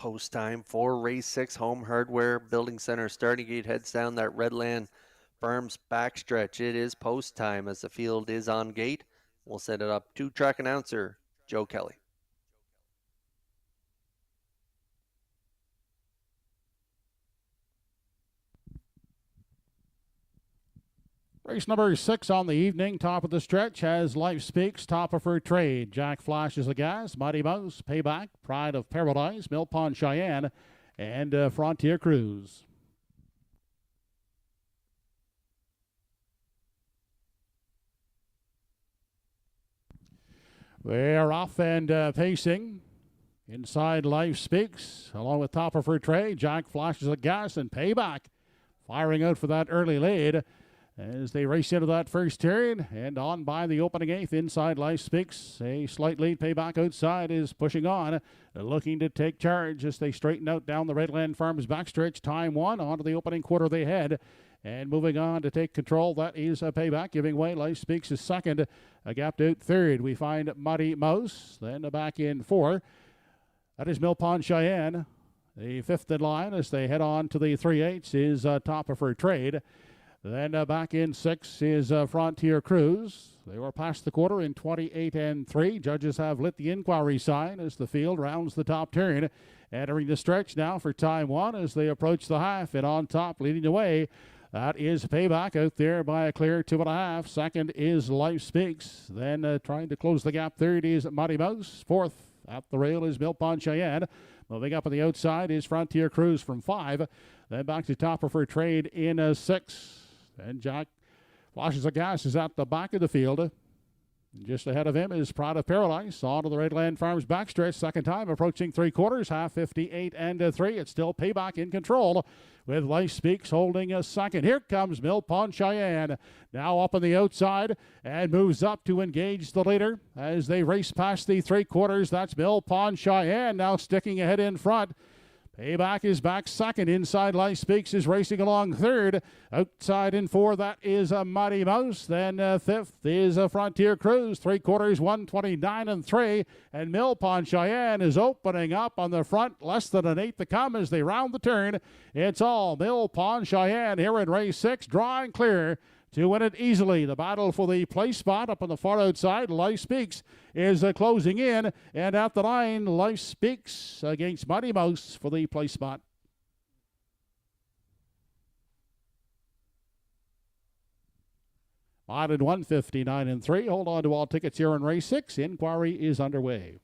Post time for race 6, Home Hardware Building Center. Starting gate heads down that Redland Farms backstretch. It is post time as the field is on gate. We'll set it up to track announcer Joe Kelly. Race number 6 on the evening, top of the stretch, has Life Speaks, Top of Her Trade. Jack Flashes the Gas, Mighty Mouse, Payback, Pride of Paradise, Mill Pond Cheyenne, and Frontier Cruise. They're off and pacing. Inside Life Speaks, along with Top of Her Trade, Jack Flashes the Gas, and Payback firing out for that early lead as they race into that first turn and on by the opening eighth. Inside Life Speaks, a slight lead. Payback outside is pushing on, looking to take charge as they straighten out down the Redland Farms backstretch. Time one onto the opening quarter they head. And moving on to take control, that is a Payback. Giving way, Life Speaks is second. A gapped out third. We find Muddy Mouse, then back in four. That is Mill Pond Cheyenne. The fifth in line as they head on to the 3/8 is Top of Her Trade. Then back in six is Frontier Cruise. They were past the quarter in 28 and 3. Judges have lit the inquiry sign as the field rounds the top turn. Entering the stretch now for time one as they approach the half, and on top leading the way, that is Payback out there by a clear 2.5. Second is Life Speaks. Then trying to close the gap. Third is Mighty Mouse. Fourth at the rail is Mill Pond Cheyenne. Moving up on the outside is Frontier Cruise from 5. Then back to Top of Her Trade in 6. And Jack Flashes the Gas is at the back of the field. Just ahead of him is Pride of Paradise. On to the Redland Farms backstretch. Second time approaching three quarters. Half 58 and 3. It's still Payback in control with Life Speaks holding a second. Here comes Mill Pond Cheyenne. Now up on the outside and moves up to engage the leader as they race past the three quarters. That's Mill Pond Cheyenne now sticking ahead in front. Payback is back second. Inside Life Speaks is racing along third. Outside in four, that is a Mighty Mouse. Then fifth is a Frontier Cruise. Three quarters, 129 and 3. And Mill Pond Cheyenne is opening up on the front. Less than an eighth to come as they round the turn. It's all Mill Pond Cheyenne here in race 6, drawing clear to win it easily. The battle for the place spot up on the far outside. Life Speaks is closing in, and at the line, Life Speaks against Mighty Mouse for the place spot. On in 159 and 3. Hold on to all tickets here in race 6. Inquiry is underway.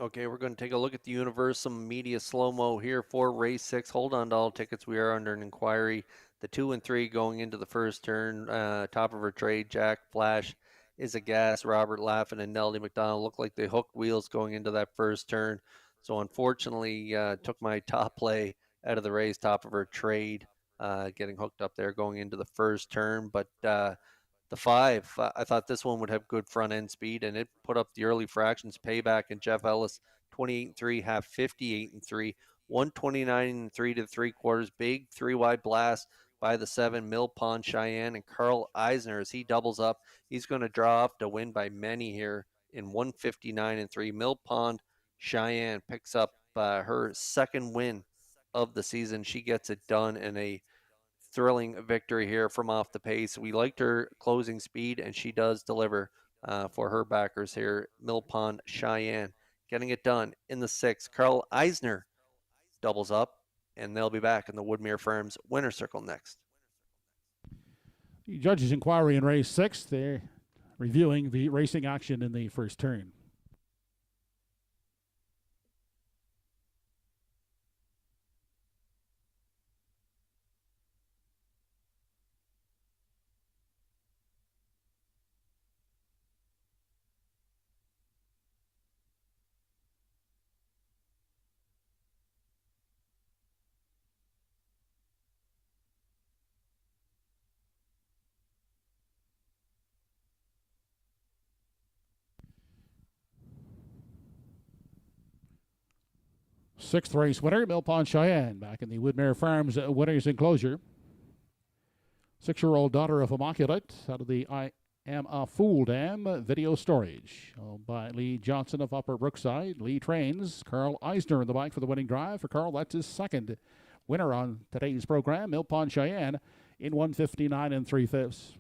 Okay, we're going to take a look at the Universum Media slow-mo here for race 6. Hold on to all tickets. We are under an inquiry. The 2 and 3 going into the first turn. Top of Her Trade, Jack Flash is a gas. Robert Laffin and Nellie McDonald look like they hooked wheels going into that first turn. So unfortunately, took my top play out of the race. Top of Her Trade getting hooked up there going into the first turn. But the 5, I thought this one would have good front end speed, and it put up the early fractions. Payback and Jeff Ellis, 28 and 3, have 58 and 3, 129 and 3 to the three quarters. Big 3-wide blast by the 7, Mill Pond Cheyenne, and Carl Eisner as he doubles up. He's going to draw up to win by many here in 159 and 3. Mill Pond Cheyenne picks up her second win of the season. She gets it done in a thrilling victory here from off the pace. We liked her closing speed, and she does deliver for her backers here. Mill Pond Cheyenne getting it done in the 6. Carl Eisner doubles up, and they'll be back in the Woodmere Farms winner circle next. The judges' inquiry in race 6. They're reviewing the racing action in the first turn. sixth race winner, Mill Pond Cheyenne, back in the Woodmere Farms winners enclosure. 6-year-old daughter of Immaculate out of the I Am a Fool Dam video storage. Owned by Lee Johnson of Upper Brookside. Lee trains. Carl Eisner in the bike for the winning drive. For Carl, that's his second winner on today's program. Mill Pond Cheyenne in 1:59 3/5.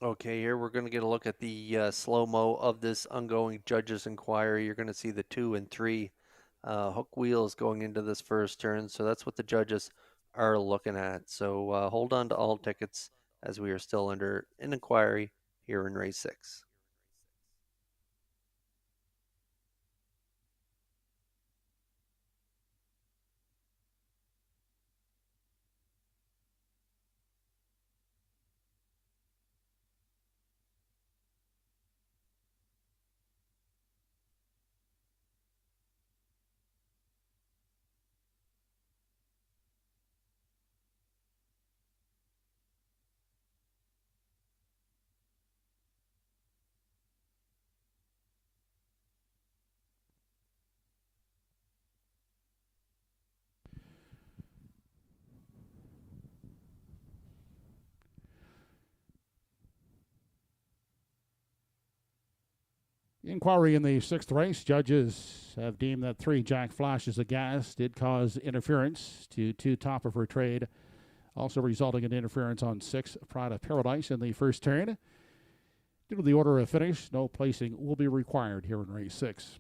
Okay, here we're going to get a look at the slow-mo of this ongoing judges inquiry. You're going to see the 2 and 3 hook wheels going into this first turn. So that's what the judges are looking at. So hold on to all tickets as we are still under an inquiry here in race 6. Inquiry in the sixth race. Judges have deemed that 3 Jack Flashes of Gas did cause interference to 2 Top of Her Trade, also resulting in interference on 6 Pride of Paradise in the first turn. Due to the order of finish, no placing will be required here in race 6.